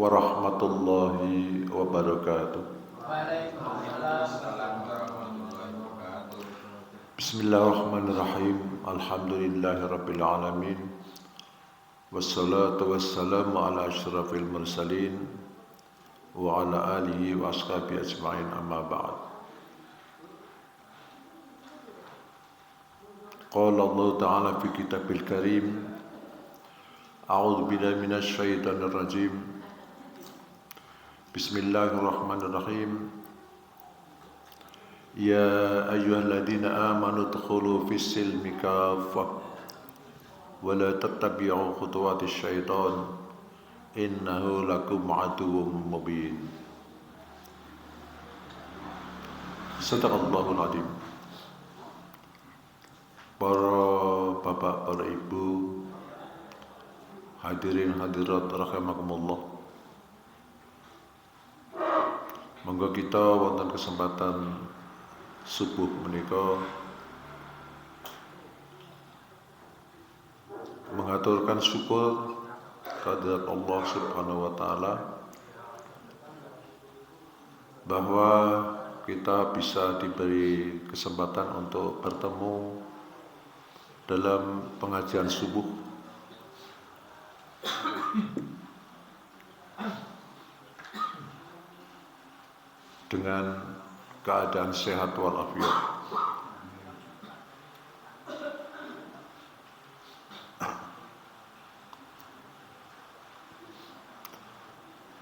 warahmatullahi wabarakatuh. Waalaikumsalam warahmatullahi wabarakatuh. Bismillahirrahmanirrahim. Alhamdulillahirabbil alamin. Wassalatu wassalamu ala asyrafil mursalin wa ala alihi wa ashabihi ajma'in, amma ba'd. Qala Allah Ta'ala fi kitabil karim, a'udzu billahi minasy syaithanir rajim. Bismillahirrahmanirrahim. Ya ayyuhalladzina amanu udkhulu fis silmi kaffah wa la tattabi'u khutuwatis syaitan innahu lakum aduwwum mubin. Sadaqallahul adzim. Para bapak, para ibu, hadirin hadirat rahimakumullah. Monggo kita wonten kesempatan subuh menika mengaturkan syukur kehadirat Allah Subhanahu wa taala bahwa kita bisa diberi kesempatan untuk bertemu dalam pengajian subuh dengan keadaan sehat walafiat.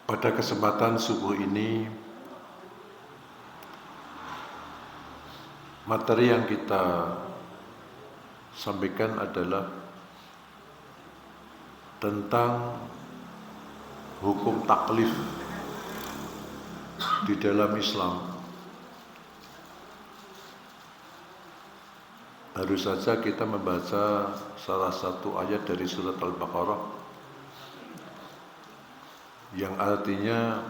Pada kesempatan subuh ini, materi yang kita sampaikan adalah tentang hukum taklif di dalam Islam. Baru saja kita membaca salah satu ayat dari surat Al-Baqarah yang artinya,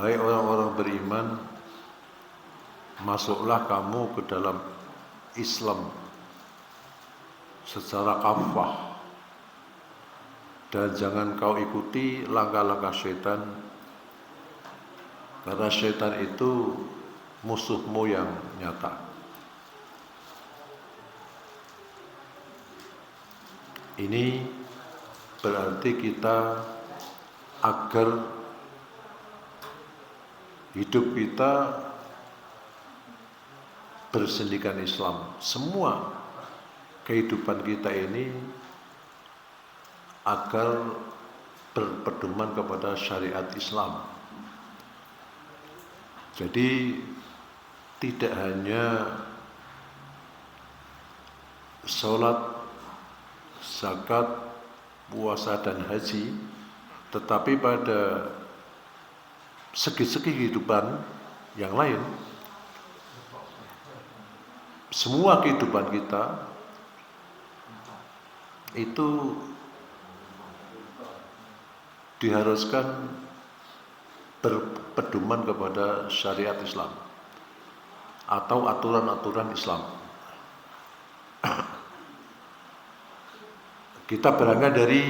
hai orang-orang beriman, masuklah kamu ke dalam Islam secara kafah dan jangan kau ikuti langkah-langkah syaitan, karena syaitan itu musuhmu yang nyata. Ini berarti kita agar hidup kita bersendikan Islam, semua kehidupan kita ini agar berpedoman kepada syariat Islam. Jadi tidak hanya sholat, zakat, puasa dan haji, tetapi pada segi-segi kehidupan yang lain, semua kehidupan kita itu diharuskan berpedoman kepada syariat Islam atau aturan-aturan Islam. Kita berangkat dari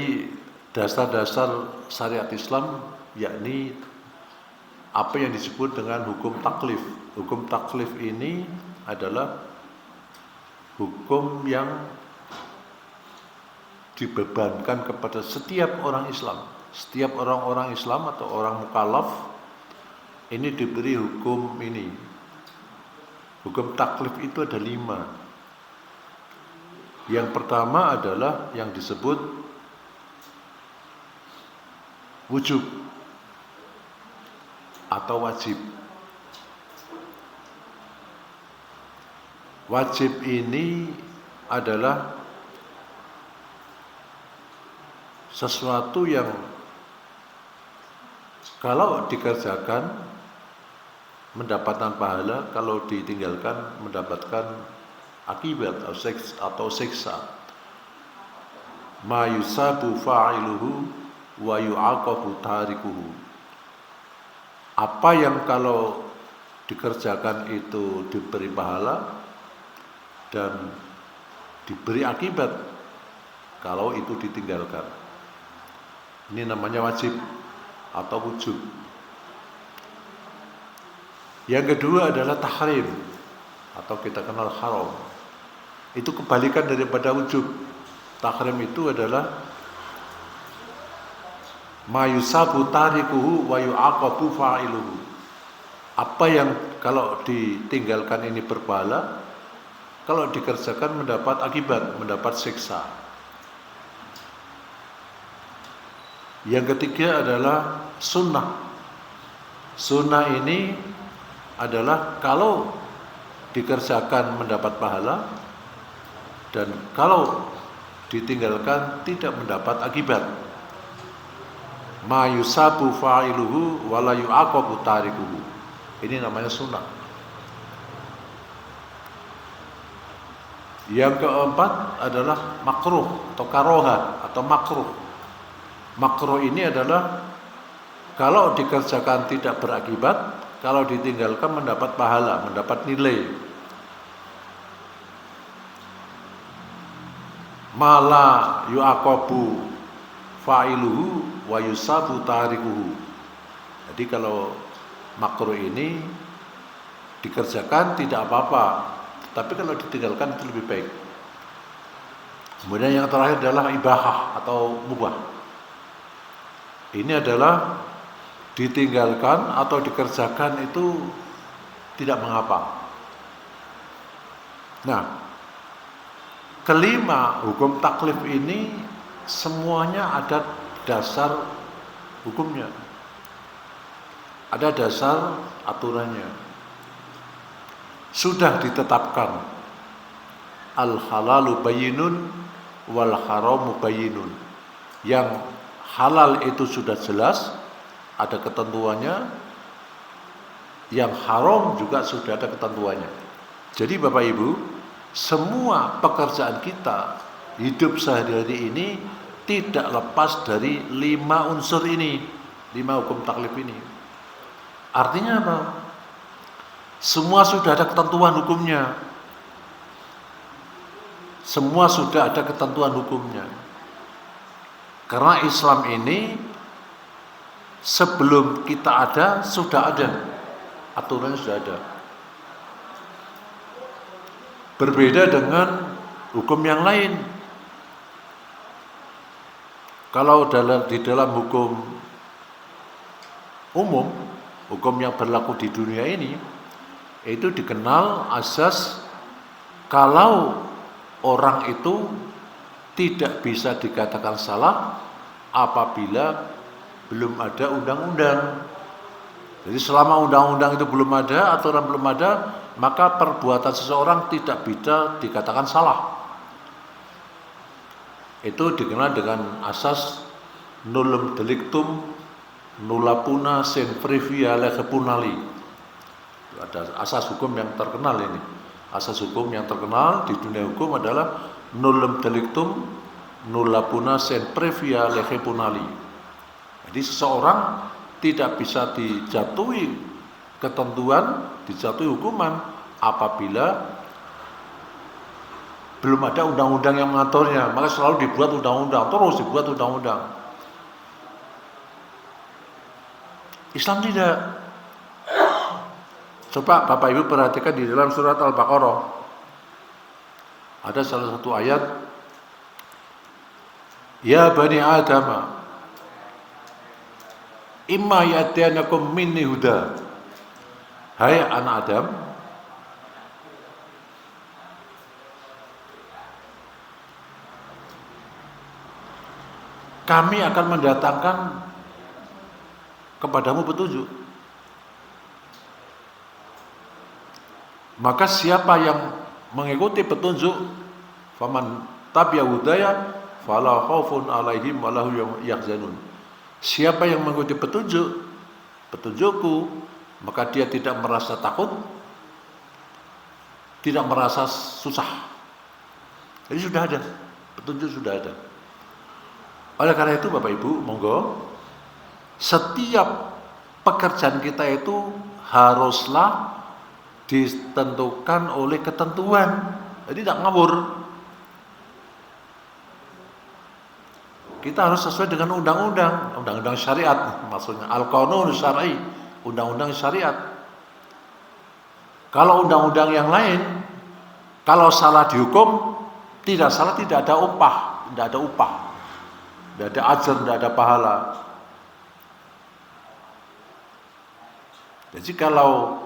dasar-dasar syariat Islam, yakni apa yang disebut dengan hukum taklif. Hukum taklif ini adalah hukum yang dibebankan kepada setiap orang Islam. Setiap orang-orang Islam atau orang mukallaf ini diberi hukum ini. Hukum taklif itu ada 5. Yang pertama adalah yang disebut wujub atau wajib. Wajib ini adalah sesuatu yang kalau dikerjakan mendapatkan pahala, kalau ditinggalkan mendapatkan akibat atau siksa. Ma yusabu fa'iluhu wa yu'aqabu tarikuhu. Apa yang kalau dikerjakan itu diberi pahala dan diberi akibat kalau itu ditinggalkan. Ini namanya wajib. atau wujub. Yang kedua adalah tahrim atau kita kenal haram. Itu kebalikan daripada wujub. Tahrim itu adalah ma yusabu tarikuhu wa yu'aqabu fa'iluhu. Apa yang kalau ditinggalkan ini berpahala, kalau dikerjakan mendapat akibat, mendapat siksa. Yang ketiga adalah sunnah. Sunnah ini adalah kalau dikerjakan mendapat pahala, dan kalau ditinggalkan tidak mendapat akibat. Ma yusabu fa'iluhu wa la yu'aqabu tarikuhu. Ini namanya sunnah. Yang keempat adalah makruh atau karoha atau makruh. Makruh ini adalah kalau dikerjakan tidak berakibat, kalau ditinggalkan mendapat pahala, mendapat nilai. Mala yu'aqabu fa'iluhu wa yusabu tarikuhu. Jadi kalau makruh ini dikerjakan tidak apa-apa, tapi kalau ditinggalkan itu lebih baik. Kemudian yang terakhir adalah ibahah atau mubah. Ini adalah ditinggalkan atau dikerjakan itu tidak mengapa. Nah, kelima, hukum taklif ini semuanya ada dasar hukumnya. Ada dasar aturannya. Sudah ditetapkan al-halalu bayyinun wal haramu bayyinun. Yang halal itu sudah jelas, ada ketentuannya. Yang haram juga sudah ada ketentuannya. Jadi Bapak Ibu, semua pekerjaan kita hidup sehari-hari ini tidak lepas dari 5 unsur ini, 5 hukum taklif ini. Artinya apa? Semua sudah ada ketentuan hukumnya. Semua sudah ada ketentuan hukumnya. Karena Islam ini sebelum kita ada, sudah ada. Aturannya sudah ada. Berbeda dengan hukum yang lain. Kalau di dalam hukum umum, hukum yang berlaku di dunia ini, itu dikenal asas kalau orang itu tidak bisa dikatakan salah apabila belum ada undang-undang. Jadi selama undang-undang itu belum ada, aturan belum ada, maka perbuatan seseorang tidak bisa dikatakan salah. Itu dikenal dengan asas nullum delictum nulla puna sin previa lege punali. Ada asas hukum yang terkenal ini. Asas hukum yang terkenal di dunia hukum adalah nullum delictum nulla puna sin previa lege punali. Jadi seseorang tidak bisa dijatuhi ketentuan, dijatuhi hukuman apabila belum ada undang-undang yang mengaturnya. Maka selalu dibuat undang-undang, terus dibuat undang-undang. Islam tidak. Coba Bapak Ibu perhatikan di dalam surat Al-Baqarah. Ada salah satu ayat, ya bani Adam, imma ya'tiyanakum minni huda. Hai anak Adam, kami akan mendatangkan kepadamu petunjuk. Maka siapa yang mengikuti petunjuk, faman tabi'a hudaya fala khaufun 'alaihim wa lahum yahzanun. Siapa yang mengikuti petunjukku, maka dia tidak merasa takut, tidak merasa susah. Jadi sudah ada, petunjuk sudah ada. Oleh karena itu Bapak Ibu, monggo, setiap pekerjaan kita itu haruslah ditentukan oleh ketentuan. Jadi tidak ngawur. kita harus sesuai dengan undang-undang syariat, maksudnya al-qanun syar'i, undang-undang syariat. Kalau undang-undang yang lain, kalau salah dihukum, tidak salah tidak ada upah, tidak ada ajar, tidak ada pahala. Jadi kalau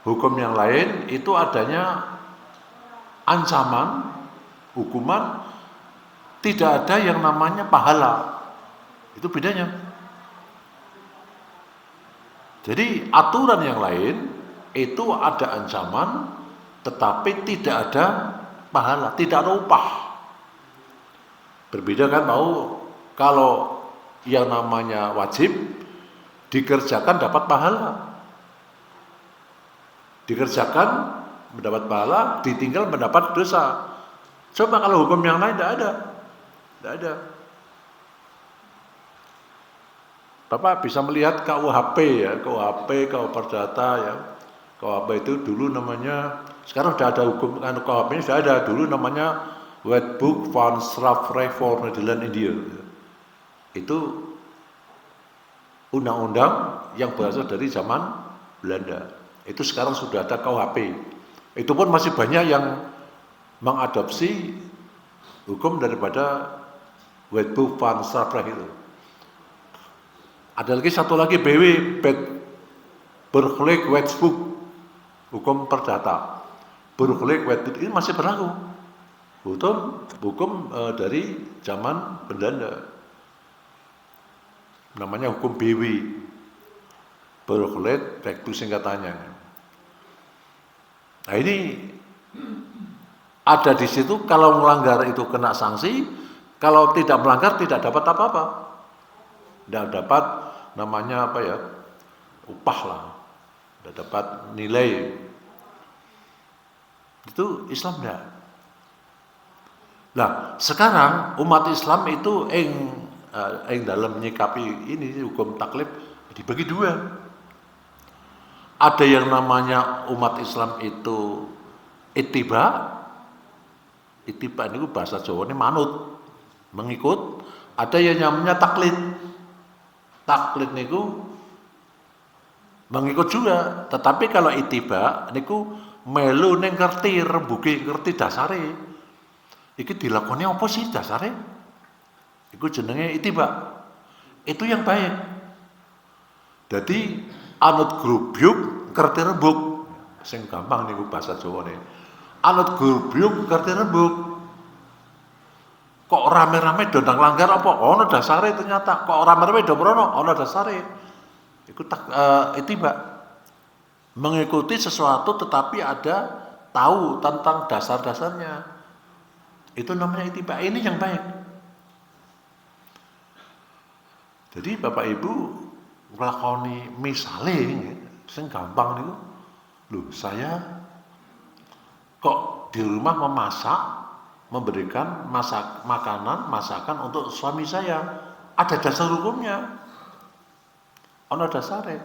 hukum yang lain itu adanya ancaman, hukuman, tidak ada yang namanya pahala. Itu bedanya. Jadi aturan yang lain itu ada ancaman tetapi tidak ada pahala, tidak ada upah. Berbeda kan kalau yang namanya wajib dikerjakan dapat pahala. Dikerjakan mendapat pahala, ditinggal mendapat dosa. Coba kalau hukum yang lain tidak ada. Tidak ada. Bapak bisa melihat KUHP ya, KUHP, KUH Perdata ya. KUHP itu dulu namanya, sekarang sudah ada hukum kan KUHP ini sudah ada, dulu namanya Wetboek van Strafrecht voor Nederland-Indië. Itu undang-undang yang berasal dari zaman Belanda. Itu sekarang sudah ada KUHP. Itu pun masih banyak yang mengadopsi hukum daripada Wetboek van Strafrecht itu. Ada lagi satu lagi BW, Burgerlijk Wetboek, hukum perdata. Burgerlijk Wetboek ini masih berlaku. Hukum dari zaman Belanda. Namanya hukum BW. Burgerlijk Wetboek singkatannya. Nah ini ada di situ, kalau melanggar itu kena sanksi, kalau tidak melanggar tidak dapat apa-apa. Tidak dapat namanya apa ya, upah lah, tidak dapat nilai. Itu Islam tidak. Nah sekarang umat Islam itu dalam menyikapi ini hukum taklif dibagi dua. Ada yang namanya umat Islam itu ittiba itu bahasa Jawa ini manut, mengikut. Ada yang namanya taklid. Taklid niku mengikut juga, tetapi kalau ittiba niku melu ning ngerti rembuge, ngerti dasare. Iki dilakoni apa sih dasare? Iku jenenge ittiba. Itu yang baik. Jadi anut grubyuk ngerti rembug. Sing gampang niku bahasa Jawane. Anut grubyuk ngerti rembug. Kok rame-rame do ndang langgar apa? Ono dasare ternyata. Kok rame-rame do merono? Ono dasare. Iku ittiba. Mengikuti sesuatu tetapi ada tahu tentang dasar-dasarnya. Itu namanya ittiba. Ini yang baik. Jadi Bapak Ibu nglakoni misale sing gampang niku. Loh, saya kok di rumah memberikan masakan untuk suami saya, ada dasar hukumnya, ono dasare.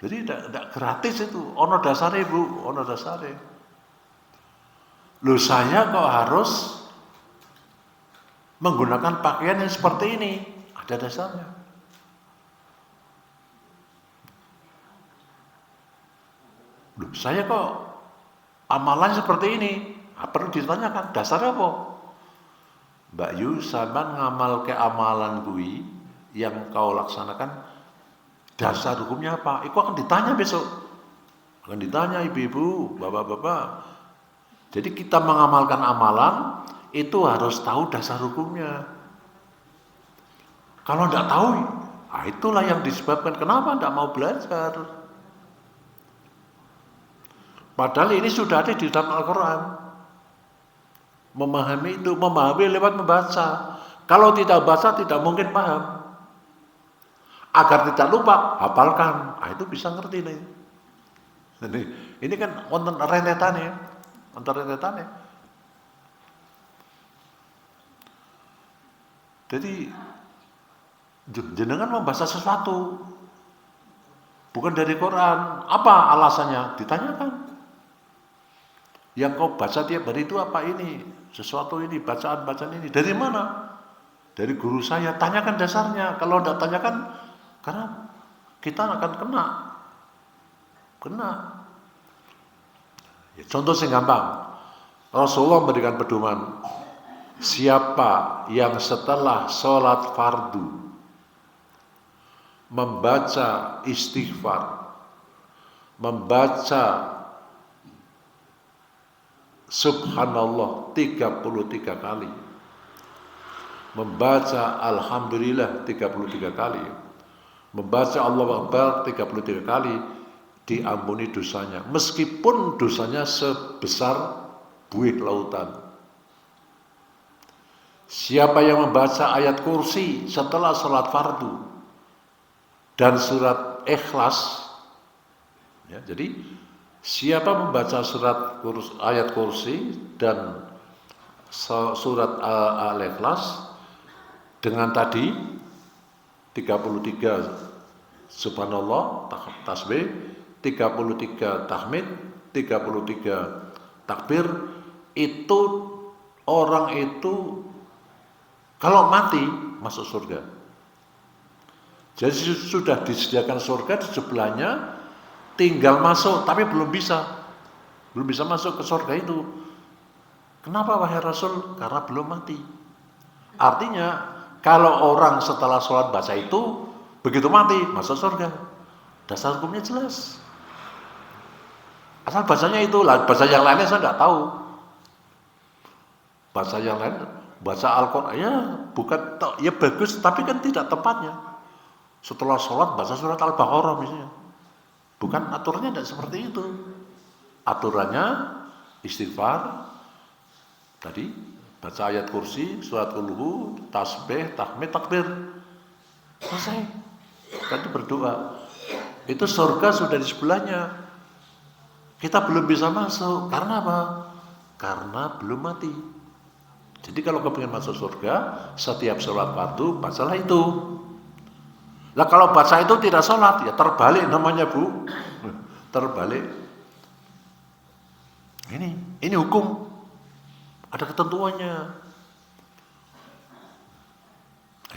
Jadi tidak gratis itu, ono dasare Bu, ono dasare. Loh saya kok harus menggunakan pakaian yang seperti ini, ada dasarnya. Loh saya kok amalan seperti ini, perlu ditanyakan dasarnya apa? Mbak Yu, sampean ngamal ke amalan kui yang kau laksanakan, dasar hukumnya apa? Itu akan ditanya besok. Akan ditanya ibu-ibu, bapak-bapak. Jadi kita mengamalkan amalan itu harus tahu dasar hukumnya. Kalau tidak tahu, itulah yang disebabkan kenapa tidak mau belajar. Padahal ini sudah ada di dalam Al-Quran. Memahami lewat membaca. Kalau tidak baca tidak mungkin paham. Agar tidak lupa, hafalkan. Itu bisa ngerti nih. Jadi, ini kan wonten rentetannya. Jadi jenengan membaca sesuatu bukan dari Quran. Apa alasannya? Ditanyakan. Yang kau baca tiap hari itu apa ini? Sesuatu ini, bacaan-bacaan ini. Dari mana? Dari guru saya. Tanyakan dasarnya. Kalau tidak tanyakan, karena kita akan kena. Ya, contoh yang gampang. Rasulullah memberikan pedoman. Siapa yang setelah sholat fardu membaca istighfar, membaca subhanallah 33 kali, membaca alhamdulillah 33 kali, membaca Allahu Akbar 33 kali, diampuni dosanya, meskipun dosanya sebesar buih lautan. Siapa yang membaca ayat kursi setelah sholat fardu dan surat ikhlas, ya, jadi siapa membaca ayat kursi dan surat al-ikhlas dengan tadi 33 subhanallah tasbih, 33 tahmid, 33 takbir, itu orang itu kalau mati masuk surga. Jadi sudah disediakan surga di sebelahnya, tinggal masuk, tapi belum bisa masuk ke surga itu. Kenapa wahai Rasul? Karena belum mati. Artinya kalau orang setelah sholat baca itu, begitu mati masuk surga. Dasar hukumnya jelas. Asal bacanya itu, bahasa yang lainnya saya tidak tahu. Bahasa yang lain, baca Al-Quran, ya bukan, ya bagus, tapi kan tidak tepatnya. Setelah sholat baca surat Al-Baqarah misalnya. Bukan, aturannya tidak seperti itu. Aturannya istighfar, tadi baca ayat kursi, surat Qul, tasbih, tahmid, takbir. Selesai. Tadi berdoa. Itu surga sudah di sebelahnya. Kita belum bisa masuk. Karena apa? Karena belum mati. Jadi kalau kau ingin masuk surga, setiap sholat fardu bacalah itu. Nah kalau baca itu tidak sholat, ya terbalik namanya Bu. Terbalik. Ini hukum. Ada ketentuannya.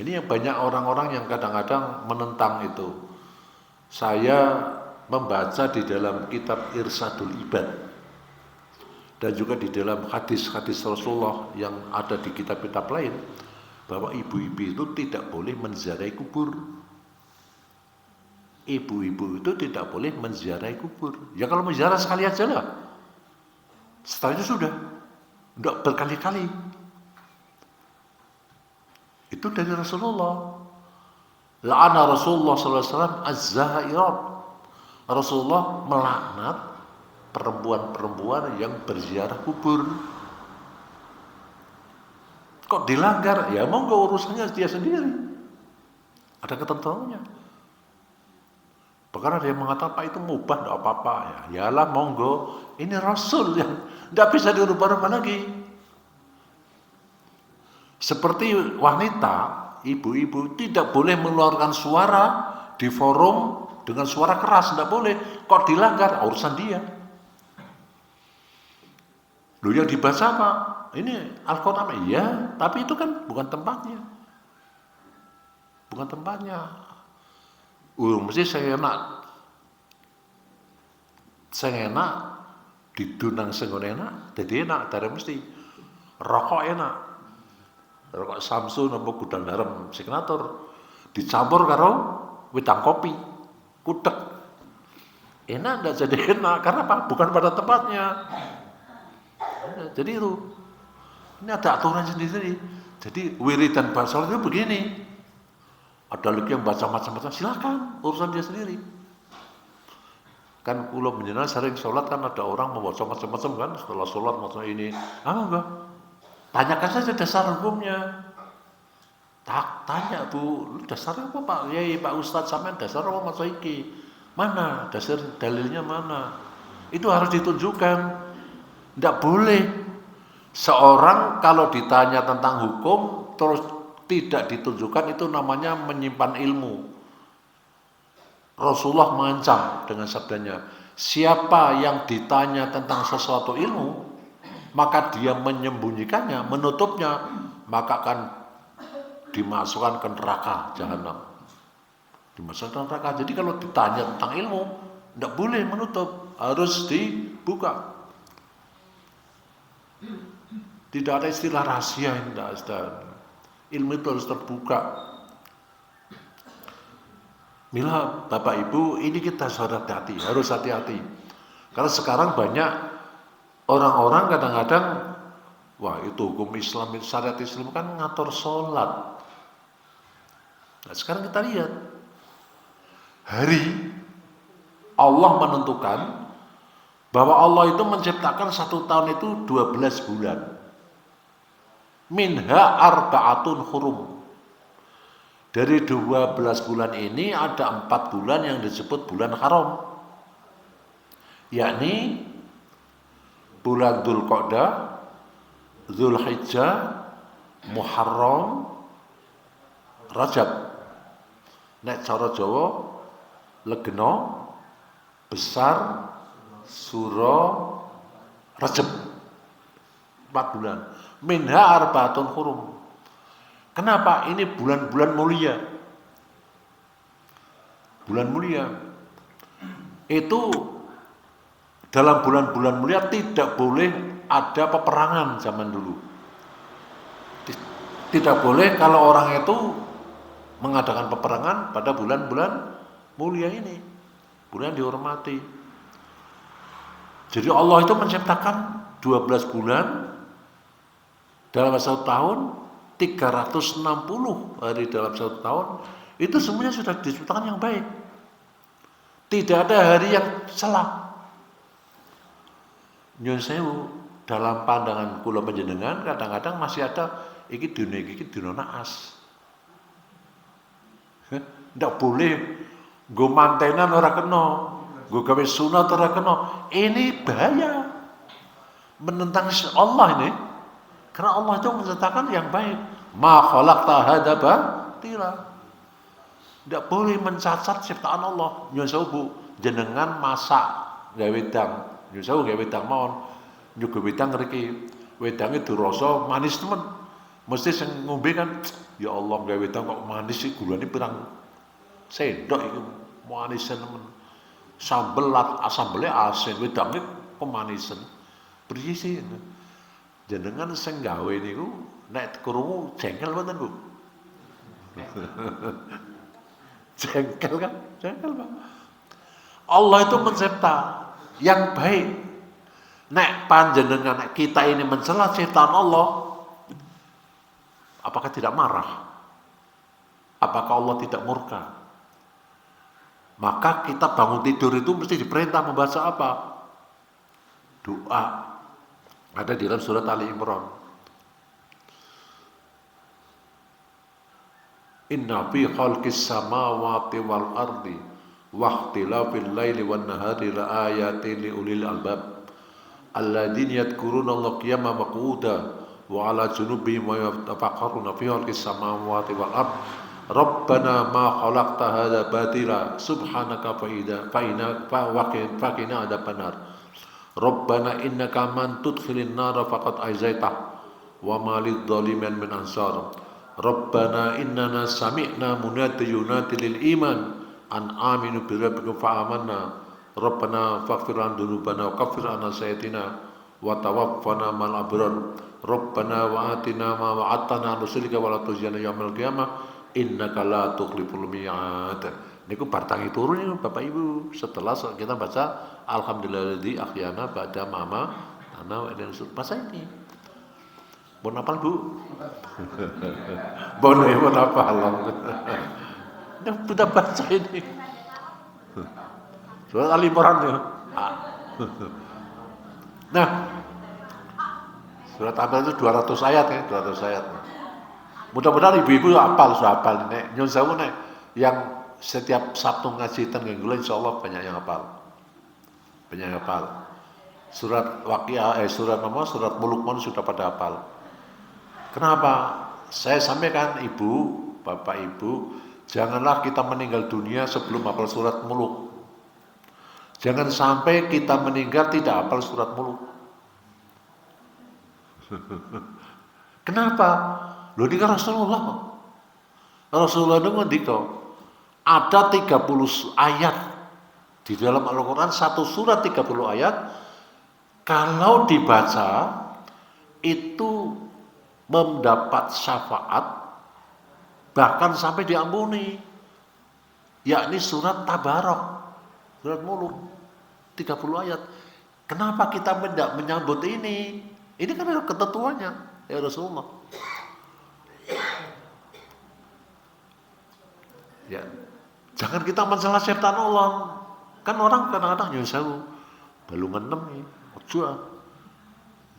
Ini yang banyak orang-orang yang kadang-kadang menentang itu. Saya membaca di dalam kitab Irsadul Ibad dan juga di dalam hadis-hadis Rasulullah yang ada di kitab-kitab lain, bahwa ibu-ibu itu tidak boleh menziarahi kubur. Ibu-ibu itu tidak boleh menziarahi kubur. Ya kalau menziarah sekali aja lah. Setelah itu sudah, tidak berkali-kali. Itu dari Rasulullah. La'ana Rasulullah SAW az-zahairat. Rasulullah melaknat perempuan-perempuan yang berziarah kubur. Kok dilanggar? Ya monggo, urusannya dia sendiri. Ada ketentuannya. Bahkan ada yang mengatakan Pak itu mubah, tidak apa-apa. Ya yalah monggo. Ini Rasul yang tidak bisa dirubah-rubah lagi. Seperti wanita, ibu-ibu tidak boleh mengeluarkan suara di forum dengan suara keras, tidak boleh. Kok dilanggar? Urusan dia. Loh yang dibaca apa? Ini Al-Quran, ya, tapi itu kan bukan tempatnya. Bukan tempatnya. Mesti saya enak didunang sing enak, jadi enak, dari mesti rokok enak. Rokok Samsu nopo gudang garam signatur dicampur karo wedang kopi kutek. Enak enggak jadi enak karena apa? Bukan pada tempatnya. Jadi itu. Ini ada aturan sendiri. Jadi wiridan bahasa itu begini. Ada lagi yang baca macam-macam, silakan, urusan dia sendiri. Kan kula menjenengan sering sholat kan ada orang membaca macam-macam kan, setelah sholat macam ini. Enggak. Tanyakan saja dasar hukumnya. Tanya Bu, dasar apa Pak? Ya Pak Ustadz sampean dasar apa macam iki? Mana? Dasar dalilnya mana? Itu harus ditunjukkan. Tidak boleh seorang kalau ditanya tentang hukum terus tidak ditunjukkan, itu namanya menyimpan ilmu. Rasulullah mengancam dengan sabdanya, siapa yang ditanya tentang sesuatu ilmu maka dia menyembunyikannya, menutupnya, maka akan dimasukkan ke neraka jahanam. Dimasukkan ke neraka. Jadi kalau ditanya tentang ilmu, tidak boleh menutup, harus dibuka. Tidak ada istilah rahasia, tidak ada. Ilmu itu harus terbuka. Mila, Bapak Ibu, ini kita harus hati-hati. Karena sekarang banyak orang-orang kadang-kadang, wah itu hukum Islam, syariat Islam kan ngatur sholat. Nah sekarang kita lihat, hari Allah menentukan bahwa Allah itu menciptakan 1 tahun itu 12 bulan. Minha arba'atun hurum. Dari 12 bulan ini ada 4 bulan yang disebut bulan haram. Yakni bulan Dzulqa'dah, Dzulhijjah, Muharram, Rajab. Nek cara Jawa Legena, Besar, Suro, Rajab. 4 bulan. Minha arba'atun hurum. Kenapa? Ini bulan-bulan mulia. Bulan mulia. Itu dalam bulan-bulan mulia tidak boleh ada peperangan zaman dulu. Tidak boleh kalau orang itu mengadakan peperangan pada bulan-bulan mulia ini. Bulan dihormati. Jadi Allah itu menciptakan 12 bulan dalam 1 tahun, 360 hari dalam 1 tahun, itu semuanya sudah diciptakan yang baik. Tidak ada hari yang salah. Nyun sewu, dalam pandangan kula panjenengan kadang-kadang masih ada iki dina naas. Ndak boleh nggo mantenan ora kena, nggo gawe sunat ora kena. Ini bahaya. Menentang Allah ini. Karena Allah itu menciptakan yang baik. Ma khalaqta hadza batila. Tidak boleh mencacat ciptaan Allah. Nyun sewu Bu, jenengan masak gawe wedang. Nyun sewu gawe wedang mawon. Nyuga wedang ngriki. Wedange dirasa manis temen. Mesti sing ngombe kan, ya Allah gawe wedang kok manis sih, gulane pirang sendok iku manisen temen. Sambele asin, wedange kemanisen. Priye sih? Jenengan sing gawe niku nek krungu jengkel mboten Bu? Jengkel kan? Jengkel Pak. Allah itu mencipta yang baik. Nek panjenengan nek kita ini mencela ciptaan Allah, apakah tidak marah? Apakah Allah tidak murka? Maka kita bangun tidur itu mesti diperintah membaca apa? Doa. Ada di dalam surat Ali Imran. Inna fi khalqis samawati wal ardi wa ikhtilafil laili wan nahari la ayatin li ulil albab alladzina yadhkuruna Allah qiyaman wa qu'udan wa 'ala junubihim wa yatafakkaruna fi khalqis samawati wal ardi Rabbana ma khalaqta hadza batila subhanaka faqina adzabannar Rabbana innaka man tudkhilin nara faqad aizaitah wa ma lidh-dhalimin min ansar Rabbana innana sami'na munadiyan yunadi lil iman an aminu bi rabbikum fa amanna Rabbana faghfir lana dzunubana wa kaffir 'anna sayyi'atina wa tawaffana ma'al abrar Rabbana wa atina ma wa'adtana rusulika wa la tukhzina yaumil qiyamah innaka la tukhliful mi'ad. Niku bartangi turun ini Bapak Ibu setelah kita baca alhamdulillahilladzi ahyana ba'da mama ana wa ilaihi nusyur. Masa ini bon apal Bu? Bon apal. Nah, sudah baca ini. Surat Ali Imran ya. Nah, surat apa itu 200 ayat ya, 200 ayat. Mudah-mudahan ibu-ibu hafal, sudah hafal nek nyun sewu nek yang setiap Sabtu ngaji ten nggula insyaallah banyak yang hafal. Banyak yang hafal. Surat Waqiah surat Mulk sudah pada hafal. Kenapa? Saya sampaikan Ibu, Bapak Ibu, janganlah kita meninggal dunia sebelum hafal surat Mulk. Jangan sampai kita meninggal tidak hafal surat Mulk. Kenapa? Loh ini kan Rasulullah. Rasulullah itu ngendika, ada 30 ayat di dalam Al-Quran, satu surat 30 ayat, kalau dibaca itu mendapat syafaat bahkan sampai diampuni, yakni surat Tabarok, surat Mulk, 30 ayat. Kenapa kita tidak menyambut ini? Ini kan ada ketentuannya, ya Rasulullah. Ya, jangan kita mencela ciptaan Allah. Kan orang kadang-kadang ya sewu, balungan 6 nih, ojo.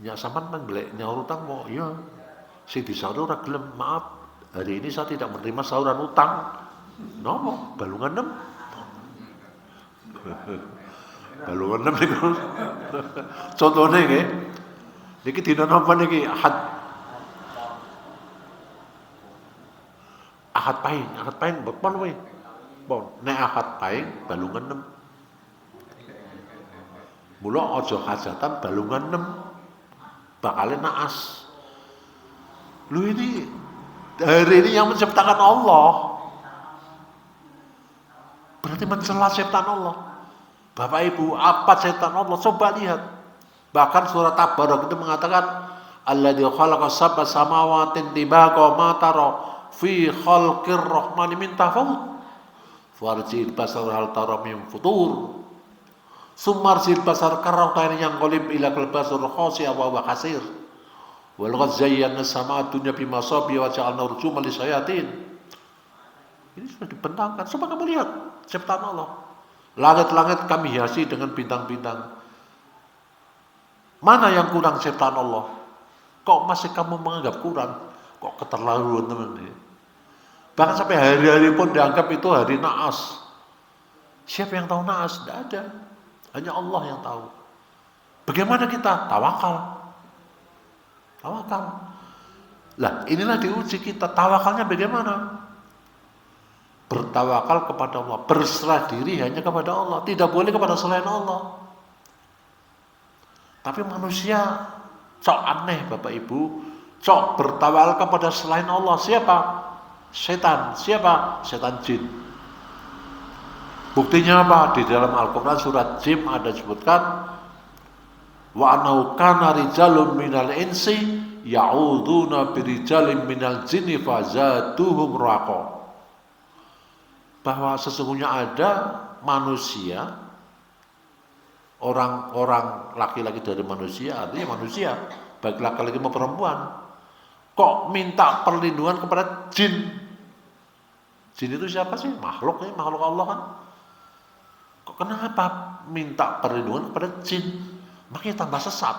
Nyak sampean nang golek nyaur utang mau, iya. Sing disaur ora gelem, maaf. Hari ini saya tidak menerima sauran utang. Nopo? Balungan 6. Balungan 6 niku. Contone nggih. Niki dina napa niki? Ahad Pahing pon kowe. Pon, nek Ahad Pahing balungan 6. Mula aja hajatan balungan 6. Bakale naas. Lu ini hari ini yang menciptakan Allah. Berarti mencela ciptaan Allah. Bapak Ibu, apa ciptaan Allah? Coba lihat. Bahkan surat Tabarok itu mengatakan alladzi khalaqa sab'a samawatin tibaqa ma tara fi khalqir rahmani min tafawut. Farjil basar hal tara min futur. Sumarsil basar karautain yang qalib ila kalbasur khasi'a wa khasir. Wal ghazayyana sama dunya bima sabi wa ja'alna rujuman lisayatin. Ini sudah dibentangkan. Coba kamu lihat ciptaan Allah. Langit-langit kami hiasi dengan bintang-bintang. Mana yang kurang ciptaan Allah? Kok masih kamu menganggap kurang? Kok keterlaluan teman-teman? Bahkan sampai hari-hari pun dianggap itu hari naas. Siapa yang tahu naas? Tidak ada. Hanya Allah yang tahu. Bagaimana kita? Tawakal. Lah inilah diuji kita. Tawakalnya bagaimana? Bertawakal kepada Allah. Berserah diri hanya kepada Allah. Tidak boleh kepada selain Allah. Tapi manusia cok aneh Bapak Ibu. Cok bertawakal kepada selain Allah. Siapa? Setan. Siapa? Setan jin. Buktinya apa? Di dalam Al-Quran surat Jin ada disebutkan wa annahu kana rijalun minal insi ya'uduna birijalin minal jinni fazaduhum raqa. Bahwa sesungguhnya ada manusia, orang-orang laki-laki dari manusia, artinya manusia, baik laki-laki maupun perempuan, kok minta perlindungan kepada jin. Jin itu siapa sih? Makhluk Allah kan. Kok kenapa minta perlindungan kepada jin? Makanya tambah sesat.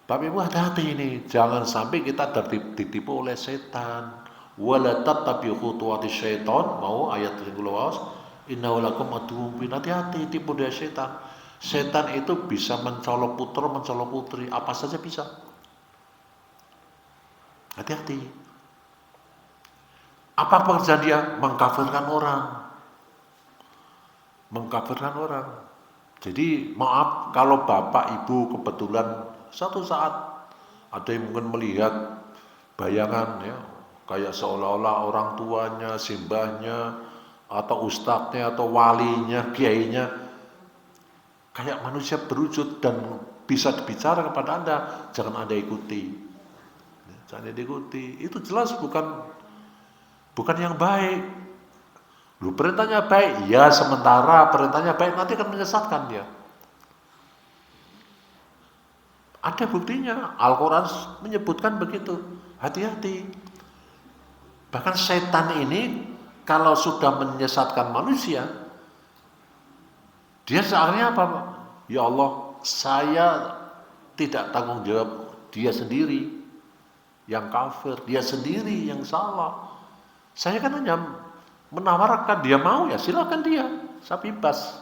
Bapak Ibu hati-hati ini, jangan sampai kita ditipu oleh setan. Wala tattabi'u khutuwati syaitan, mau ayat 30 innahu lakum aduwwun mubin. Hati-hati tipu daya setan. Setan itu bisa mencolok putra, mencolok putri, apa saja bisa. Hati-hati. Apa pekerjaan dia? Mengkafirkan orang. Jadi maaf kalau Bapak Ibu kebetulan satu saat ada yang mungkin melihat bayangan ya, kayak seolah-olah orang tuanya, simbahnya, atau ustadznya, atau walinya, kiainya, kayak manusia berwujud dan bisa bicara kepada Anda, jangan Anda ikuti. Jangan diikuti. Itu jelas bukan yang baik. Lu perintahnya baik, ya sementara perintahnya baik, nanti akan menyesatkan dia. Ada buktinya, Al-Quran menyebutkan begitu. Hati-hati. Bahkan setan ini kalau sudah menyesatkan manusia, dia seakhirnya apa? Ya Allah, saya tidak tanggung jawab, dia sendiri yang kafir, dia sendiri yang salah. Saya kan hanya menawarkan, dia mau ya silakan dia, saya bebas.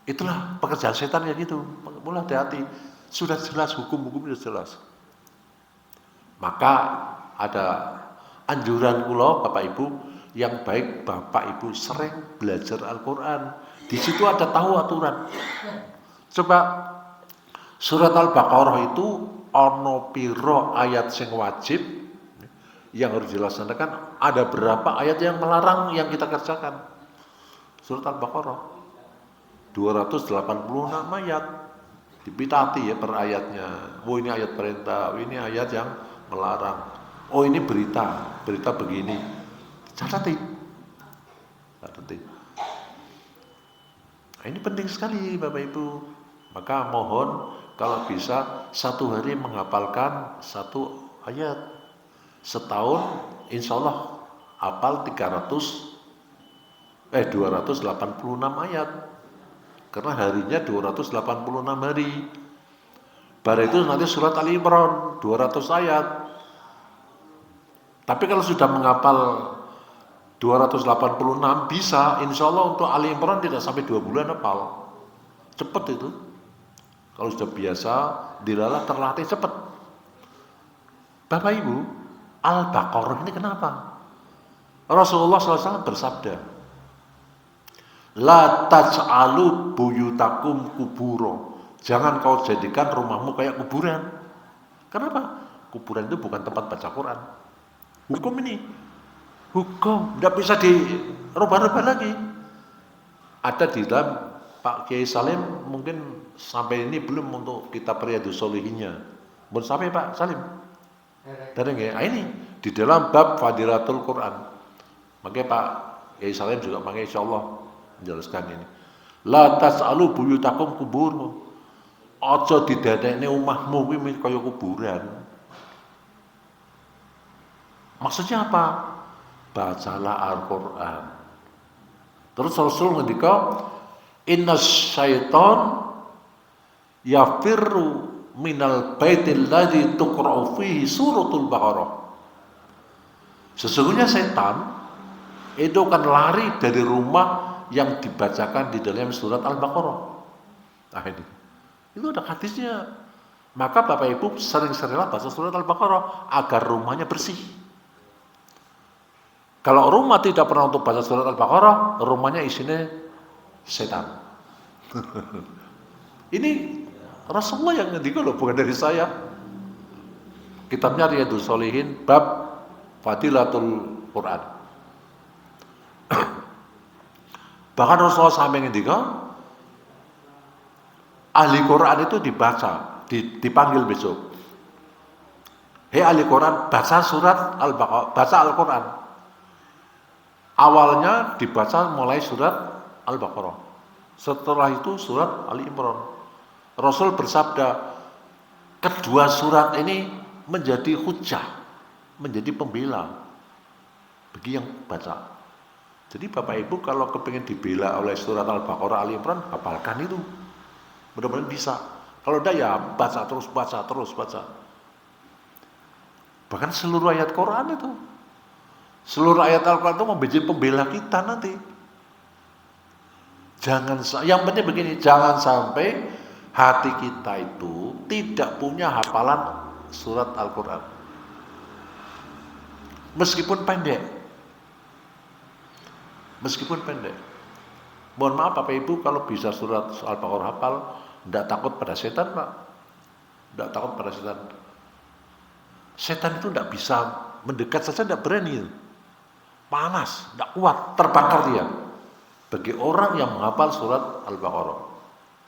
Itulah pekerjaan setan ya gitu. Mulai hati-hati, sudah jelas hukum-hukumnya jelas. Maka ada anjuran kula Bapak Ibu, yang baik Bapak Ibu sering belajar Al-Quran. Di situ ada tahu aturan. Coba surat Al-Baqarah itu ono piro ayat sing wajib yang harus dilaksanakan, ada berapa ayat yang melarang yang kita kerjakan. Surat Al-Baqarah 286 ayat, dipitati ya per ayatnya. Oh ini ayat perintah, oh ini ayat yang melarang. Oh ini berita begini. Catati. Nah, ini penting sekali Bapak Ibu. Maka mohon kalau bisa satu hari menghafalkan satu ayat. Setahun insya Allah hafal 286 ayat. Karena harinya 286 hari. Bar itu nanti surat Ali Imran 200 ayat. Tapi kalau sudah menghafal 286 bisa, insya Allah untuk Ali Imran tidak sampai 2 bulan hafal. Cepat itu. Kalau sudah biasa, dilalah terlatih cepat. Bapak Ibu, Al-Baqarah ini kenapa? Rasulullah SAW bersabda, La taj'alu buyutakum kuburo. Jangan kau jadikan rumahmu kayak kuburan. Kenapa? Kuburan itu bukan tempat baca Quran. Hukum ini. Hukum. Tidak bisa dirubah-rubah lagi. Ada di dalam Pak Kiai Salim mungkin sampai ini belum untuk kitab Riyadhus Shalihinnya. Belum sampai Pak Salim. Dan ini di dalam bab Fadilatul Quran. Makanya Pak Kiai Salim juga makanya insya Allah menjelaskan ini. La tas'alu buyutakum kubur. Aja didadekne omahmu kuwi kaya kuburan. Maksudnya apa? Bacalah Al-Qur'an. Terus Rasul ngendika, "Innas syaiton yafirru minal baitil ladzi tuqra'u fihi suratul Baqarah." Sesungguhnya setan itu akan lari dari rumah yang dibacakan di dalam surat Al-Baqarah. Nah ini. Itu ada hadisnya. Maka Bapak Ibu sering-seringlah baca surat Al-Baqarah agar rumahnya bersih. Kalau rumah tidak pernah untuk baca surat Al-Baqarah, rumahnya isinya setan. Ini Rasulullah yang ngendika loh, bukan dari saya. Kitabnya Riyadhus Shalihin bab Fadilatul Quran. Bahkan Rasulullah sampai ngendika, ahli Quran itu dibaca, dipanggil besok. Hei ahli Quran, baca surat Al-Baqarah, baca Al-Quran. Awalnya dibaca mulai surat Al-Baqarah. Setelah itu surat Ali Imran. Rasul bersabda, kedua surat ini menjadi hujah, menjadi pembela bagi yang baca. Jadi Bapak Ibu kalau kepingin dibela oleh surat Al-Baqarah, Ali Imran, hafalkan itu. Mudah-mudahan bisa. Kalau tidak ya baca terus. Bahkan seluruh ayat Quran itu. Seluruh ayat Al-Quran itu menjadi pembela kita nanti. Yang penting begini, jangan sampai hati kita itu tidak punya hafalan surat Al-Quran. Meskipun pendek. Mohon maaf Bapak Ibu kalau bisa surat Al-Baqarah hafal, tidak takut pada setan Pak. Tidak takut pada setan. Setan itu tidak bisa mendekat saja, tidak berani. Panas, tidak kuat, terbakar dia. Bagi orang yang menghafal surat Al-Baqarah,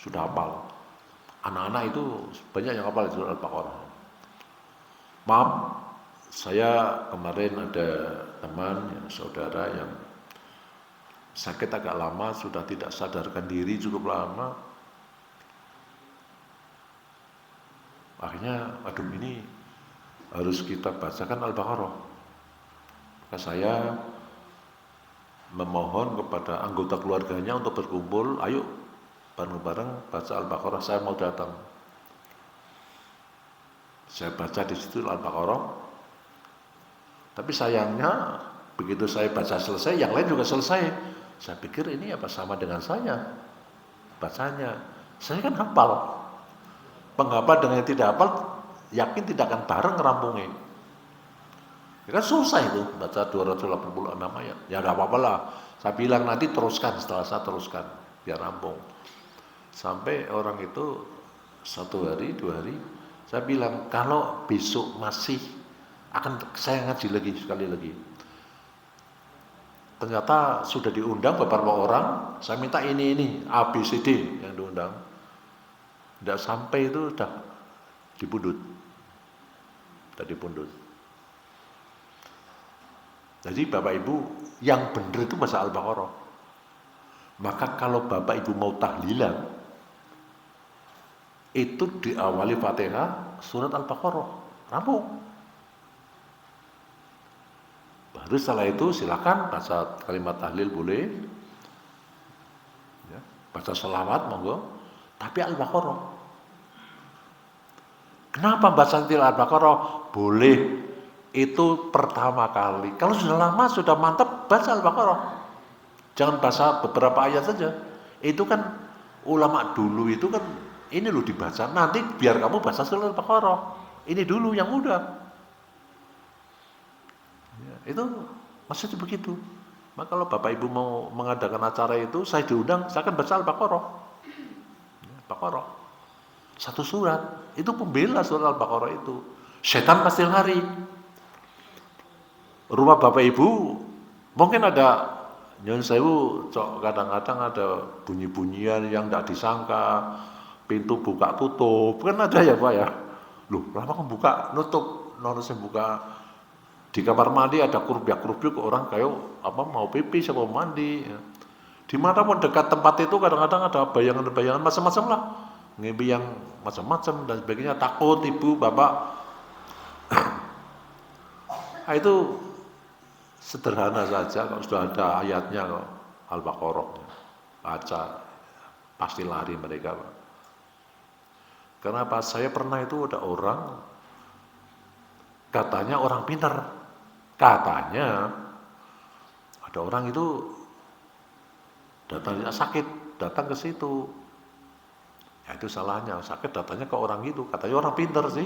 sudah hafal. Anak-anak itu banyak yang hafal surat Al-Baqarah. Maaf, saya kemarin ada teman, saudara yang sakit agak lama, sudah tidak sadarkan diri cukup lama. Akhirnya, aduh ini harus kita bacakan Al-Baqarah. Maka saya memohon kepada anggota keluarganya untuk berkumpul, ayo bareng-bareng baca Al-Baqarah, saya mau datang. Saya baca di situ Al-Baqarah. Tapi sayangnya begitu saya baca selesai, yang lain juga selesai. Saya pikir ini apa sama dengan saya bacanya. Saya kan hafal. Penghafal dengan yang tidak hafal yakin tidak akan bareng ngerampungnya. Ya kan susah itu baca 286 ayat. Ya enggak apa-apa lah. Saya bilang nanti teruskan, setelah saya teruskan biar rampung. Sampai orang itu 1 hari, 2 hari, saya bilang kalau besok masih akan saya ngaji lagi sekali lagi. Ternyata sudah diundang beberapa orang, saya minta ini A, B, C, D yang diundang. Tidak sampai itu sudah dipundut. Tadi pundut. Jadi Bapak Ibu, yang benar itu baca Al-Baqarah. Maka kalau Bapak Ibu mau tahlilan, itu diawali Fatihah, surat Al-Baqarah, rampung. Baru setelah itu silakan baca kalimat tahlil boleh, ya, baca sholawat monggo, tapi Al-Baqarah. Kenapa baca Al-Baqarah? Boleh, itu pertama kali. Kalau sudah lama, sudah mantap, baca Al-Baqarah. Jangan baca beberapa ayat saja. Itu kan ulama dulu itu kan ini loh dibaca. Nanti biar kamu baca surat Al-Baqarah. Ini dulu yang mudah. Ya, itu maksudnya begitu. Maka kalau Bapak Ibu mau mengadakan acara itu, saya diundang, saya akan baca Al-Baqarah. Ya, Al-Baqarah. 1 surat. Itu pembela surat Al-Baqarah itu. Setan pasti lari. Rumah Bapak Ibu mungkin ada nyun sewu, kadang-kadang ada bunyi-bunyian yang tidak disangka, pintu buka tutup, kan ada ya Pak ya. Loh, lama kan buka nutup, harusnya buka di kamar mandi ada kurbiak-kurbiak orang kayak apa mau pipi siapa mau mandi. Ya. Di mana pun dekat tempat itu kadang-kadang ada bayangan-bayangan macam-macam lah, ngimpi yang macam-macam dan sebagainya, takut ibu bapak. Nah, itu sederhana saja, kalau sudah ada ayatnya kok Al-Baqarah baca pasti lari mereka Pak. Kenapa? Saya pernah itu ada orang katanya orang pintar, katanya ada orang itu datangnya sakit, datang ke situ, ya itu salahnya, sakit datangnya ke orang itu, katanya orang pintar sih,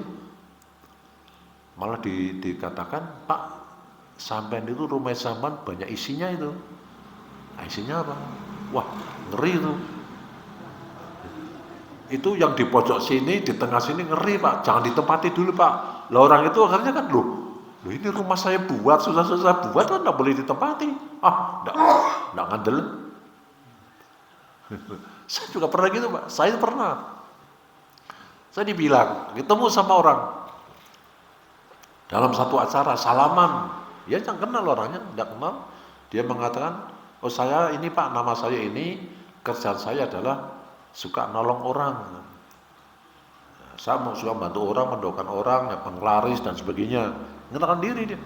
malah dikatakan Pak, sampean itu rumah sampean banyak isinya itu. Nah, isinya apa? Wah, ngeri itu. Itu yang di pojok sini, di tengah sini ngeri Pak. Jangan ditempati dulu Pak. Lah orang itu akhirnya kan loh ini rumah saya buat, susah-susah buat kan nggak boleh ditempati. Ah, nggak ngandel. Saya juga pernah gitu Pak. Saya pernah. Saya dibilang ketemu sama orang dalam satu acara salaman. Ya jangan kenal orangnya, tidak kenal. Dia mengatakan, oh saya ini Pak, nama saya ini, kerjaan saya adalah suka nolong orang. Saya mau suka bantu orang, mendoakan orang, ya penglaris dan sebagainya. Mengenalkan diri dia.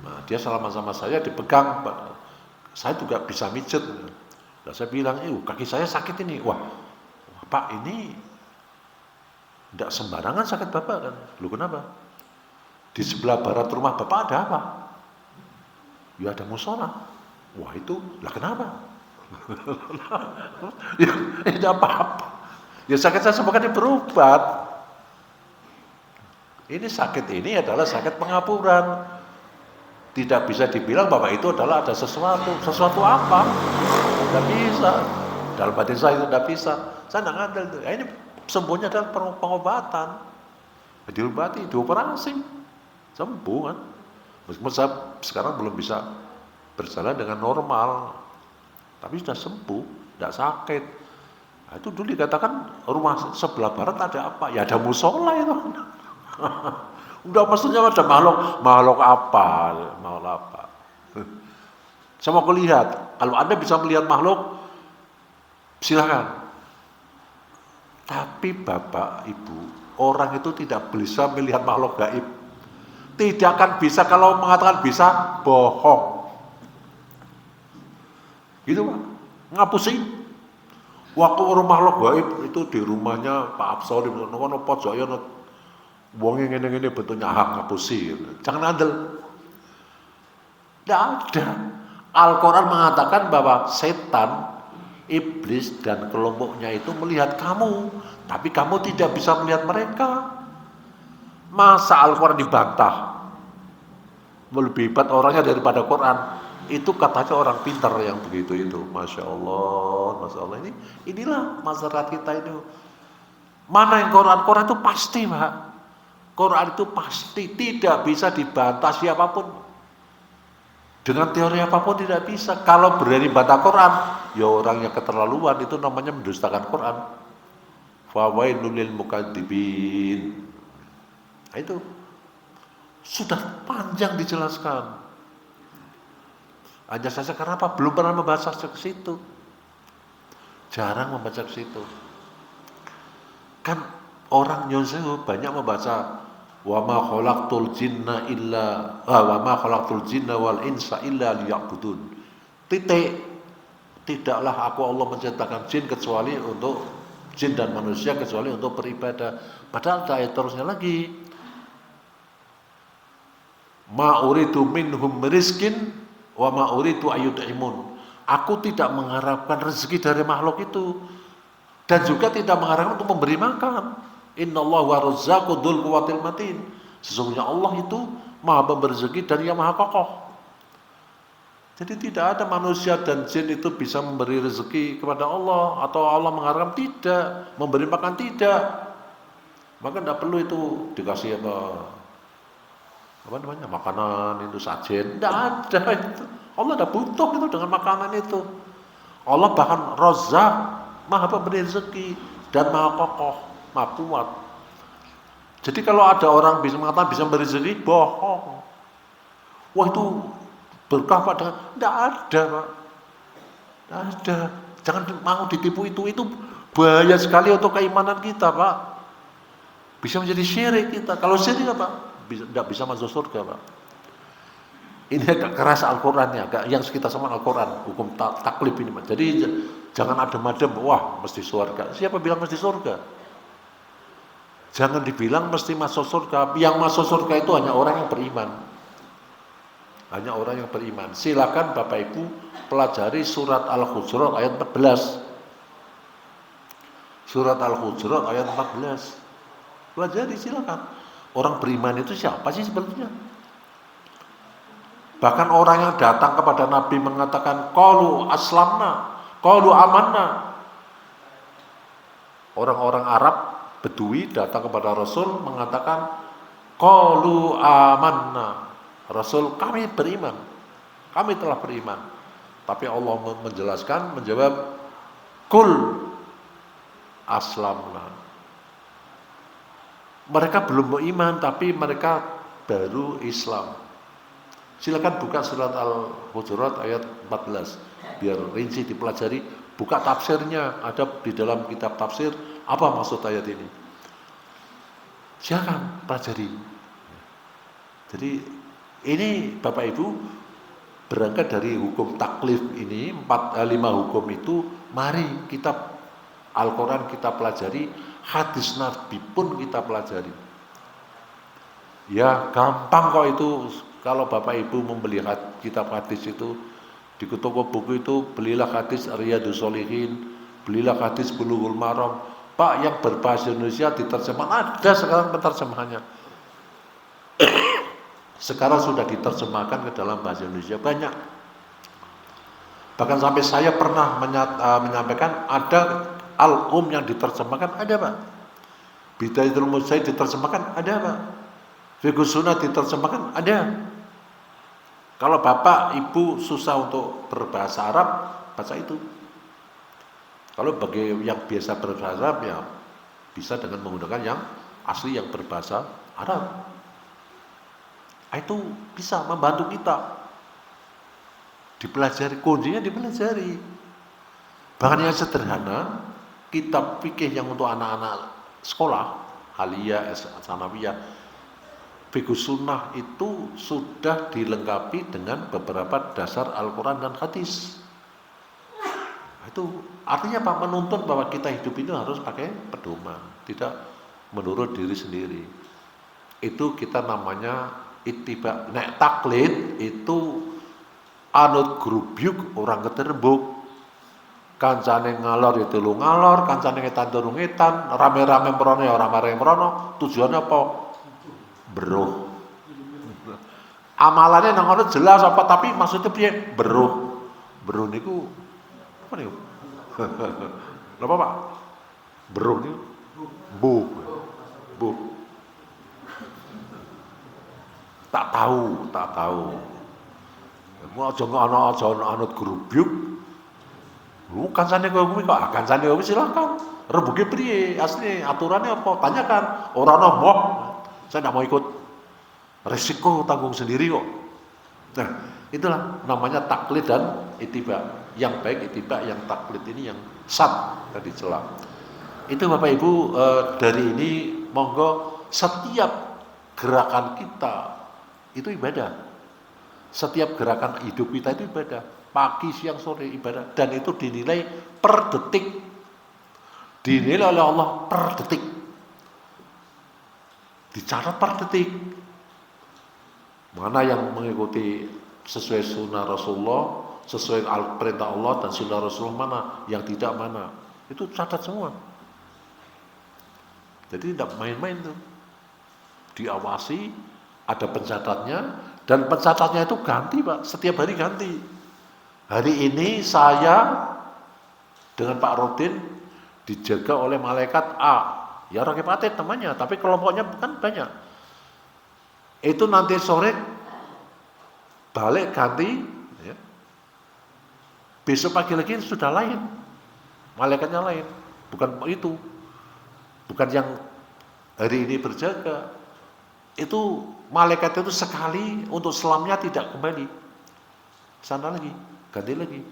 Nah, dia salaman sama saya, dipegang. Saya juga bisa mijet. Dan saya bilang, kaki saya sakit ini. Wah Pak ini tidak sembarangan sakit Bapak kan. Lu kenapa? Di sebelah barat rumah Bapak ada apa? Ya ada musola. Wah itu, lah kenapa? Ya tidak apa-apa. Ya sakit saya sembuhkan berobat. Ini sakit ini adalah sakit pengapuran. Tidak bisa dibilang bahwa itu adalah ada sesuatu. Sesuatu apa? Tidak bisa. Dalam hati saya itu tidak bisa. Saya tidak ngandel itu. Ya, ini sembuhnya adalah pengobatan. Diobati, dioperasi. Sembuh kan. Meskipun saya sekarang belum bisa berjalan dengan normal, tapi sudah sembuh, tidak sakit. Nah, itu dulu dikatakan rumah sebelah barat ada apa? Ya ada musola itu. Udah maksudnya ada makhluk apa? Makhluk apa? Saya mau lihat. Kalau Anda bisa melihat makhluk, silakan. Tapi Bapak Ibu, orang itu tidak bisa melihat makhluk gaib. Tidak akan bisa, kalau mengatakan bisa, bohong. Gitu Pak, ngapusi. Waktu orang makhluk gaib itu di rumahnya Pak Absor, di mana pojoknya, wong yang ini bentuknya ngapusi. Jangan andel. Tidak ada. Al-Quran mengatakan bahwa setan, iblis dan kelompoknya itu melihat kamu, tapi kamu tidak bisa melihat mereka. Masa Al-Quran dibantah? Lebih hebat orangnya daripada Quran. Itu katanya orang pintar yang begitu itu. Masya Allah, Masya Allah. Inilah masyarakat kita itu. Mana yang Quran? Quran itu pasti, Pak. Quran itu pasti tidak bisa dibantah siapapun. Dengan teori apapun tidak bisa. Kalau berani bantah Quran, ya orang yang keterlaluan, itu namanya mendustakan Quran. Fawailul lil mukadzibin. Nah, itu sudah panjang dijelaskan. Hanya saja karena apa? Belum pernah membaca ke situ. Jarang membaca ke situ. Kan orang Nyonsewu banyak membaca wa ma khalaqtul jinna wal insa illa liya'budun. Titik. Tidaklah aku Allah menciptakan jin kecuali untuk jin dan manusia kecuali untuk beribadah. Padahal ada ayat terusnya lagi. Ma uridu minhum rizkin wa ma uridu ayyud'imun. Aku tidak mengharapkan rezeki dari makhluk itu dan juga tidak mengharapkan untuk memberi makan. Innallaha wa razzaqu dzul quwwatil matin. Sesungguhnya Allah itu Maha pemberi rezeki dan Yang Maha kokoh. Jadi tidak ada manusia dan jin itu bisa memberi rezeki kepada Allah atau Allah mengharapkan tidak, memberi makan tidak. Maka tidak perlu itu dikasih apa namanya makanan itu sajen, tidak ada itu. Allah tidak butuh itu dengan makanan itu. Allah bahkan Razzaq, Maha pemberi rezeki dan Maha kokoh, Maha kuat. Jadi kalau ada orang bisa mengatakan bisa memberi rezeki, bohong. Wah itu berkah pada, tidak ada, Pak. Tidak ada. Jangan mau ditipu itu bahaya sekali untuk keimanan kita, Pak. Bisa menjadi syirik kita. Kalau syirik apa? Tidak bisa masuk surga, Pak. Ini agak keras Al-Qurannya, yang kita sama Al-Quran, hukum taklif ini, Pak. Jadi jangan adem-adem, wah mesti surga. Siapa bilang mesti surga? Jangan dibilang mesti masuk surga. Yang masuk surga itu hanya orang yang beriman. Hanya orang yang beriman. Silakan Bapak Ibu pelajari surat Al-Hujurat ayat 14. Surat Al-Hujurat ayat 14. Pelajari silakan. Orang beriman itu siapa sih sebenarnya? Bahkan orang yang datang kepada Nabi mengatakan qalu aslamna, qalu amanna. Orang-orang Arab Bedui datang kepada Rasul mengatakan qalu amanna. Rasul, kami beriman. Kami telah beriman. Tapi Allah menjawab kul aslamna. Mereka belum beriman tapi mereka baru Islam. Silakan buka surat Al-Hujurat ayat 14 biar rinci dipelajari, buka tafsirnya, ada di dalam kitab tafsir apa maksud ayat ini. Silakan pelajari. Jadi ini Bapak Ibu berangkat dari hukum taklif ini 5 hukum itu, mari kita Al-Quran kita pelajari, hadis Nabi pun kita pelajari. Ya gampang kok itu. Kalau Bapak Ibu membeli kitab hadis itu di toko buku itu, belilah hadis Riyadhus Shalihin, belilah hadis Bulughul Maram. Pak, yang berbahasa Indonesia diterjemahkan, ada sekarang penerjemahannya. Sekarang sudah diterjemahkan ke dalam bahasa Indonesia banyak. Bahkan sampai saya pernah menyampaikan ada Al-Um yang diterjemahkan, ada Pak. Bidayatul Mujtahid diterjemahkan, ada Pak. Fiqhus Sunnah diterjemahkan, ada. Kalau Bapak Ibu susah untuk berbahasa Arab, baca itu. Kalau bagi yang biasa berbahasa Arab ya bisa dengan menggunakan yang asli yang berbahasa Arab. Itu bisa membantu kita. Dipelajari, kuncinya dipelajari. Bahkan yang sederhana, kitab fikih yang untuk anak-anak sekolah, Aliyah, Sanawiyah, Fiqhus Sunnah itu sudah dilengkapi dengan beberapa dasar Al-Quran dan hadis. Itu artinya Pak, menuntut bahwa kita hidup ini harus pakai pedoman, tidak menurut diri sendiri. Itu kita namanya ittiba. Nek taklid itu anut grubyuk orang keterbuk. Kancane ngalor itu lu ngalor, kancane ngetan turu ngetan, rame-rame merono ya rame-rame merono. Tujuannya apa? Bro. Amalannya nang ngono jelas apa tapi maksudnya piye? Beruh. Beruh niku apa niku? Napa Pak? Beruh niku bu. Bu. Tak tahu. Mau aja anut grubyuk. Lu kancane kowe kuwi kok kancane kowe silakan. Rebuke priye? Asli aturannya apa? Tanyakan. Ora ono moh. Saya enggak mau ikut. Resiko tanggung sendiri kok. Nah, itulah namanya taklid dan ittiba. Yang baik ittiba, yang taklid ini yang sat tadi celah. Itu Bapak Ibu dari ini monggo setiap gerakan kita itu ibadah. Setiap gerakan hidup kita itu ibadah. Pagi, siang, sore ibadah. Dan itu dinilai per detik. Dinilai oleh Allah per detik. Dicatat per detik. Mana yang mengikuti sesuai sunnah Rasulullah, sesuai perintah Allah dan sunnah Rasulullah, mana yang tidak mana. Itu catat semua. Jadi tidak main-main tuh. Diawasi, ada pencatatnya, dan pencatatnya itu ganti Pak, setiap hari ganti. Hari ini saya dengan Pak Rodin dijaga oleh malaikat A. Ya Rakipate temannya, tapi kelompoknya kan banyak. Itu nanti sore balik ganti, ya. Besok pagi lagi sudah lain, malaikatnya lain, bukan itu, bukan yang hari ini berjaga. Itu malaikat itu sekali untuk selamanya tidak kembali, sana lagi, ganti lagi.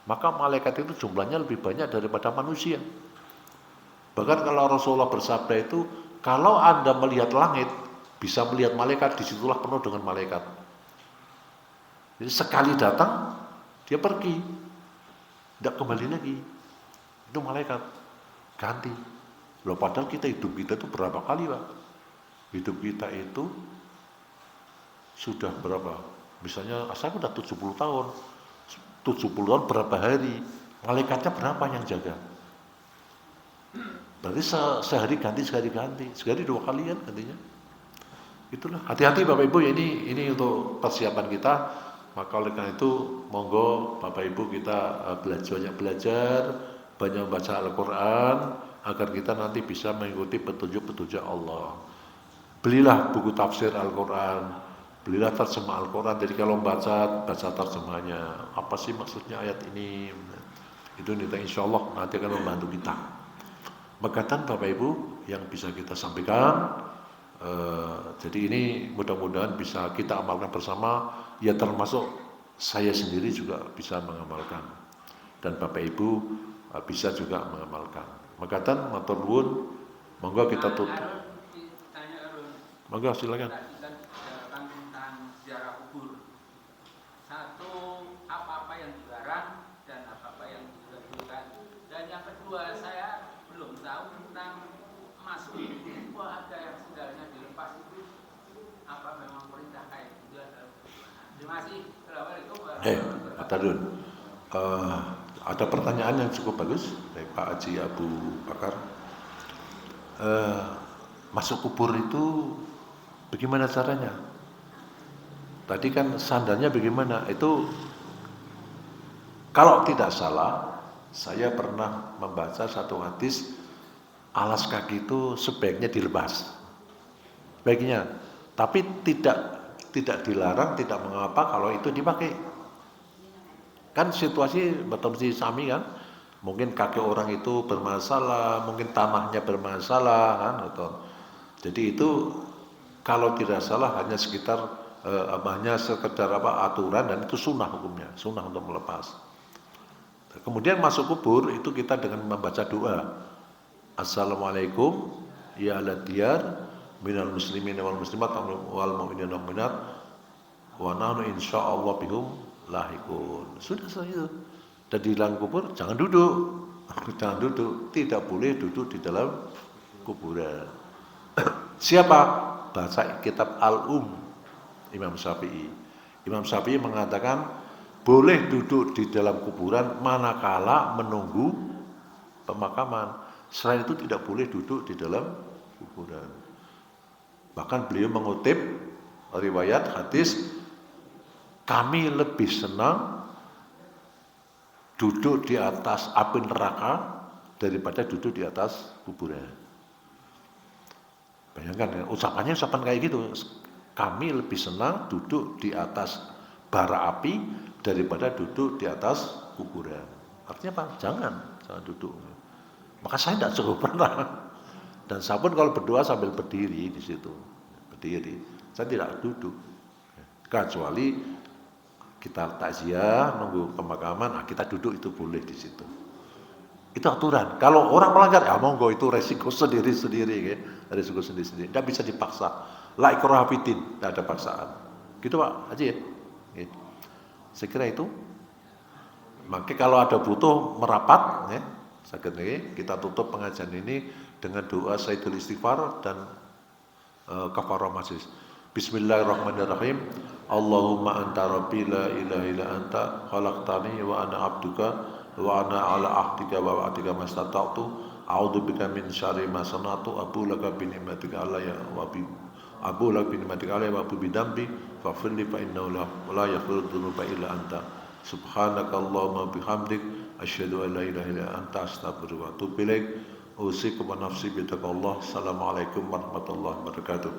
Maka malaikat itu jumlahnya lebih banyak daripada manusia. Bahkan kalau Rasulullah bersabda itu, kalau Anda melihat langit, bisa melihat malaikat, disitulah penuh dengan malaikat. Jadi sekali datang, dia pergi, tidak kembali lagi. Itu malaikat, ganti. Loh padahal hidup kita itu berapa kali Pak? Hidup kita itu sudah berapa? Misalnya saya udah 70 tahun. 70 tahun berapa hari? Malaikatnya berapa yang jaga? Berarti sehari ganti, sehari 2 kali kan gantinya. Itulah, hati-hati Bapak Ibu ya, ini untuk persiapan kita. Maka oleh karena itu monggo Bapak Ibu kita belajar, banyak membaca Al-Quran agar kita nanti bisa mengikuti petunjuk-petunjuk Allah. Belilah buku tafsir Al-Quran, belilah terjemah Al-Quran. Jadi kalau baca terjemahnya, apa sih maksudnya ayat ini? Itu nanti insya Allah nanti akan membantu kita. Makatan Bapak Ibu yang bisa kita sampaikan. Jadi ini mudah-mudahan bisa kita amalkan bersama, ya termasuk saya sendiri juga bisa mengamalkan dan Bapak Ibu bisa juga mengamalkan. Makatan matur nuwun, monggo kita tutup. Monggo silakan. Tentang sejarah kubur. Satu, apa-apa yang dilarang dan apa-apa yang dibolehkan. Dan yang kedua, saya belum tahu tentang emas itu ada yang sendalnya dilepas itu apa memang perintah kayak gitu atau terima kasih. Assalamualaikum warahmatullahi wabarakatuh. Ada pertanyaan yang cukup bagus dari Pak Haji Abu Bakar. Masuk kubur itu bagaimana caranya? Tadi kan sandalnya bagaimana? Itu kalau tidak salah, saya pernah membaca satu hadis, alas kaki itu sebaiknya dilepas. Baiknya, tapi tidak dilarang, tidak mengapa kalau itu dipakai. Kan situasi betul sami kan? Mungkin kaki orang itu bermasalah, mungkin tanahnya bermasalah kan, betul. Jadi itu kalau tidak salah hanya sekitar hanya sekedar aturan dan itu sunnah hukumnya, sunnah untuk melepas. Kemudian masuk kubur itu kita dengan membaca doa. Assalamualaikum ya ahla diyar minal muslimin wal muslimat wal mu'minin wal mu'minat wa nahnu insyaallah bihum lahikun. Sudah itu. Dan di dalam kubur jangan duduk. Jangan duduk, tidak boleh duduk di dalam kuburan. Siapa? Baca kitab Imam Syafi'i. Imam Syafi'i mengatakan boleh duduk di dalam kuburan manakala menunggu pemakaman. Selain itu tidak boleh duduk di dalam kuburan. Bahkan beliau mengutip riwayat hadis kami lebih senang duduk di atas api neraka daripada duduk di atas kuburan. Bayangkan ya, ucapannya ucapan kayak gitu. Kami lebih senang duduk di atas bara api daripada duduk di atas kuburan. Artinya apa? Jangan duduk. Maka saya tidak cukup pernah. Dan saya pun kalau berdoa sambil berdiri di situ, berdiri. Saya tidak duduk. Kecuali kita takziah, nunggu pemakaman, kita duduk itu boleh di situ. Itu aturan. Kalau orang melanggar, ya monggo, itu resiko sendiri-sendiri, ya. Resiko sendiri-sendiri. Tidak bisa dipaksa. La ikraha fiddin, tidak ada paksaan. Gitu Pak Haji ya. Gitu. Saya kira itu. Maka kalau ada butuh merapat, ya, kita tutup pengajian ini dengan doa Sayyidul Istighfar dan kafarah majlis. Bismillahirrahmanirrahim. Allahumma anta rabbi la ilaha illa anta khalaqtani wa ana abduka wa ana ala ahdika wa wa'dika mastata'tu a'udzu bika min syarri ma sana'tu abu laka bi ni'matika alayya wa bi abu laka bi ni'matika alayya wa bi dambi faghfir li fa innahu la yaghfiru dzunuba illa anta subhanakallahumma bihamdik asyhadu an la ilaha illa anta astaghfiruka wa atubu ilaik. Usikum wa nafsi bi taqwallah. Assalamualaikum warahmatullahi wabarakatuh.